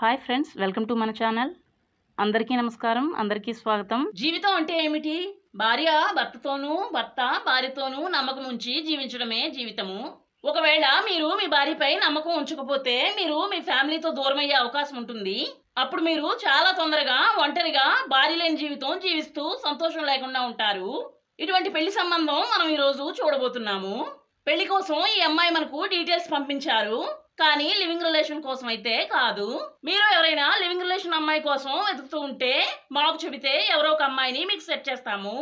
Hi friends, welcome to మన channel. అందరికీ నమస్కారం, అందరికీ స్వాగతం. జీవితం అంటే ఏమిటి? భార్య భర్తతోనూ, భర్త భార్యతోనూ నమ్మకం ఉంచి జీవించడమే జీవితము. ఒకవేళ మీరు మీ భార్యపై నమ్మకం ఉంచకపోతే మీరు మీ ఫ్యామిలీతో దూరమయ్యే అవకాశం ఉంటుంది. అప్పుడు మీరు చాలా తొందరగా ఒంటరిగా భార్య లేని జీవితం జీవిస్తూ సంతోషం లేకుండా ఉంటారు. ఇటువంటి పెళ్లి సంబంధం మనం ఈరోజు చూడబోతున్నాము. పెళ్లి కోసం ఈ అమ్మాయి మనకు డీటెయిల్స్ పంపించారు, కానీ లివింగ్ రిలేషన్ కోసం అయితే కాదు. మీరు ఎవరైనా లివింగ్ రిలేషన్ అమ్మాయి కోసం వెతుకుతూ ఉంటే మాకు చెబితే ఎవరో ఒక అమ్మాయిని మీకు సెట్ చేస్తాము.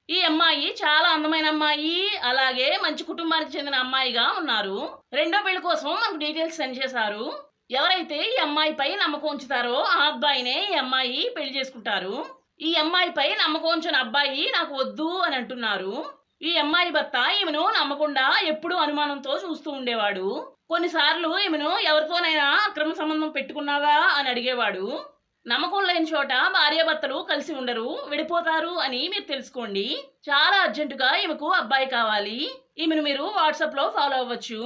ఈ అమ్మాయి చాలా అందమైన అమ్మాయి, అలాగే మంచి కుటుంబానికి చెందిన అమ్మాయిగా ఉన్నారు. రెండో పెళ్లి కోసం మనకు డీటెయిల్స్ సెండ్ చేశారు. ఎవరైతే ఈ అమ్మాయిపై నమ్మకం ఉంచుతారో ఆ అబ్బాయినే ఈ అమ్మాయి పెళ్లి చేసుకుంటారు. ఈ అమ్మాయిపై నమ్మకం ఉంచిన అబ్బాయి నాకు వద్దు అని అంటున్నారు. ఈ అమ్మాయి భర్త ఈమెను నమ్మకుండా ఎప్పుడూ అనుమానంతో చూస్తూ ఉండేవాడు. కొన్నిసార్లు ఈమెను ఎవరితోనైనా అక్రమ సంబంధం పెట్టుకున్నావా అని అడిగేవాడు. నమ్మకం లేని చోట భార్యాభర్తలు కలిసి ఉండరు, విడిపోతారు అని మీరు తెలుసుకోండి. చాలా అర్జెంటుగా ఈమెకు అబ్బాయి కావాలి. ఈమెను మీరు వాట్సాప్లో ఫాలో అవ్వచ్చు.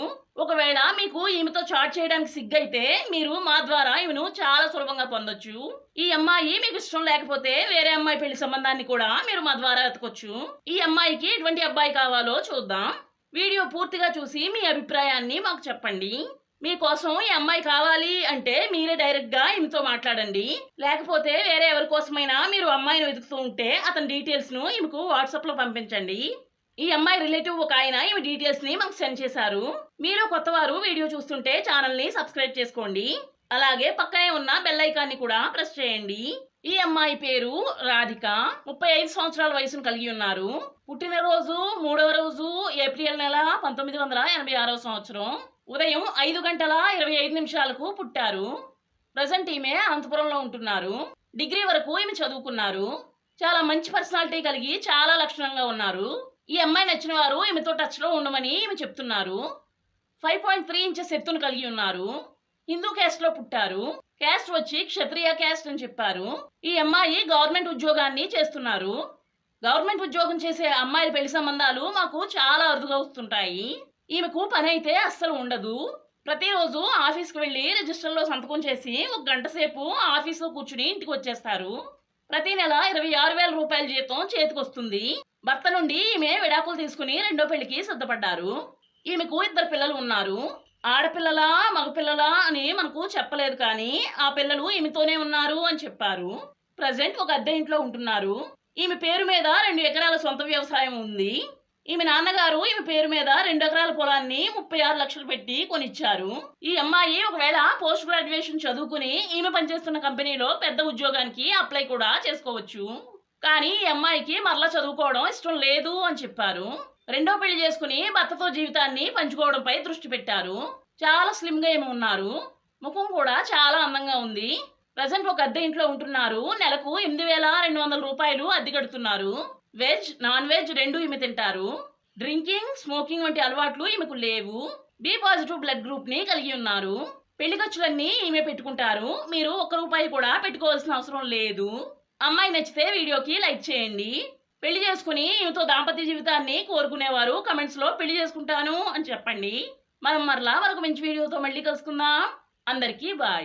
ఒకవేళ మీకు ఈమెతో చాట్ చేయడానికి సిగ్గైతే మీరు మా ద్వారా ఈమెను చాలా సులభంగా పొందొచ్చు. ఈ అమ్మాయి మీకు ఇష్టం లేకపోతే వేరే అమ్మాయి పెళ్లి సంబంధాన్ని కూడా మీరు మా ద్వారా వెతకొచ్చు. ఈ అమ్మాయికి ఎటువంటి అబ్బాయి కావాలో చూద్దాం. వీడియో పూర్తిగా చూసి మీ అభిప్రాయాన్ని మాకు చెప్పండి. మీకోసం ఈ అమ్మాయి కావాలి అంటే మీరే డైరెక్ట్గా ఈమెతో మాట్లాడండి. లేకపోతే వేరే ఎవరి కోసమైనా మీరు అమ్మాయిని వెతుకుతూ ఉంటే అతని డీటెయిల్స్ను ఈమెకు వాట్సాప్లో పంపించండి. ఈ అమ్మాయి రిలేటివ్ ఒక ఆయన ఈమె డీటెయిల్స్ని మాకు సెండ్ చేశారు. మీరు కొత్తవారు వీడియో చూస్తుంటే ఛానల్ని సబ్స్క్రైబ్ చేసుకోండి. అలాగే పక్కనే ఉన్న బెల్ ఐకాన్ని కూడా ప్రెస్ చేయండి. ఈ అమ్మాయి పేరు రాధిక. 35 సంవత్సరాల వయసును కలిగి ఉన్నారు. పుట్టినరోజు 3వ రోజు ఏప్రిల్ నెల 1986వ సంవత్సరం ఉదయం 5:25 పుట్టారు. ప్రజెంట్ ఈమె అనంతపురంలో ఉంటున్నారు. డిగ్రీ వరకు ఈమె చదువుకున్నారు. చాలా మంచి పర్సనాలిటీ కలిగి చాలా లక్షణంగా ఉన్నారు. ఈ అమ్మాయి నచ్చిన వారు ఈమెతో టచ్లో ఉండమని ఈమె చెప్తున్నారు. 5.3 ఇంచెస్ ఎత్తును కలిగి ఉన్నారు. హిందూ క్యాస్ట్లో పుట్టారు. క్యాస్ట్ వచ్చి క్షత్రియ క్యాస్ట్ అని చెప్పారు. ఈ అమ్మాయి గవర్నమెంట్ ఉద్యోగాన్ని చేస్తున్నారు. గవర్నమెంట్ ఉద్యోగం చేసే అమ్మాయిల పెళ్లి సంబంధాలు మాకు చాలా అరుదుగా వస్తుంటాయి. ఈమెకు పని అయితే అస్సలు ఉండదు. ప్రతిరోజు ఆఫీస్కి వెళ్ళి రిజిస్టర్లో సంతకం చేసి 1 గంట సేపు ఆఫీస్లో కూర్చుని ఇంటికి వచ్చేస్తారు. ప్రతి నెల 26,000 రూపాయల జీతం చేతికి వస్తుంది. భర్త నుండి ఈమె విడాకులు తీసుకుని రెండో పెళ్లికి సిద్ధపడ్డారు. ఈమెకు 2 పిల్లలు ఉన్నారు. ఆడపిల్లలా మగపిల్లలా అని మనకు చెప్పలేదు, కానీ ఆ పిల్లలు ఈమెతోనే ఉన్నారు అని చెప్పారు. ప్రజెంట్ ఒక అద్దె ఇంట్లో ఉంటున్నారు. ఈమె పేరు మీద 2 ఎకరాల సొంత వ్యవసాయం ఉంది. ఈమె నాన్నగారు ఈమె పేరు మీద 2 ఎకరాల పొలాన్ని 36 లక్షలు పెట్టి కొనిచ్చారు. ఈ అమ్మాయి ఒకవేళ పోస్ట్ గ్రాడ్యుయేషన్ చదువుకుని ఈమె పనిచేస్తున్న కంపెనీలో పెద్ద ఉద్యోగానికి అప్లై కూడా చేసుకోవచ్చు. కానీ ఈ అమ్మాయికి మరలా చదువుకోవడం ఇష్టం లేదు అని చెప్పారు. రెండో పెళ్లి చేసుకుని భర్తతో జీవితాన్ని పంచుకోవడంపై దృష్టి పెట్టారు. చాలా స్లిమ్గా ఏమి ఉన్నారు. ముఖం కూడా చాలా అందంగా ఉంది. ప్రజెంట్ ఒక అద్దె ఇంట్లో ఉంటున్నారు. నెలకు 8,200 రూపాయలు అద్దె కడుతున్నారు. వెజ్ నాన్ వెజ్ 2 ఈమె తింటారు. డ్రింకింగ్ స్మోకింగ్ వంటి అలవాట్లు ఈమెకు లేవు. బి పాజిటివ్ బ్లడ్ గ్రూప్ని కలిగి ఉన్నారు. పెళ్లి ఖర్చులన్నీ ఈమె పెట్టుకుంటారు. మీరు 1 రూపాయి కూడా పెట్టుకోవాల్సిన అవసరం లేదు. అమ్మాయి నచ్చితే వీడియోకి లైక్ చేయండి. పెళ్లి చేసుకుని ఈమెతో దాంపత్య జీవితాన్ని కోరుకునేవారు కమెంట్స్లో పెళ్లి చేసుకుంటాను అని చెప్పండి. మనం మరలా మరొక మంచి వీడియోతో మళ్ళీ కలుసుకుందాం. అందరికీ బాయ్.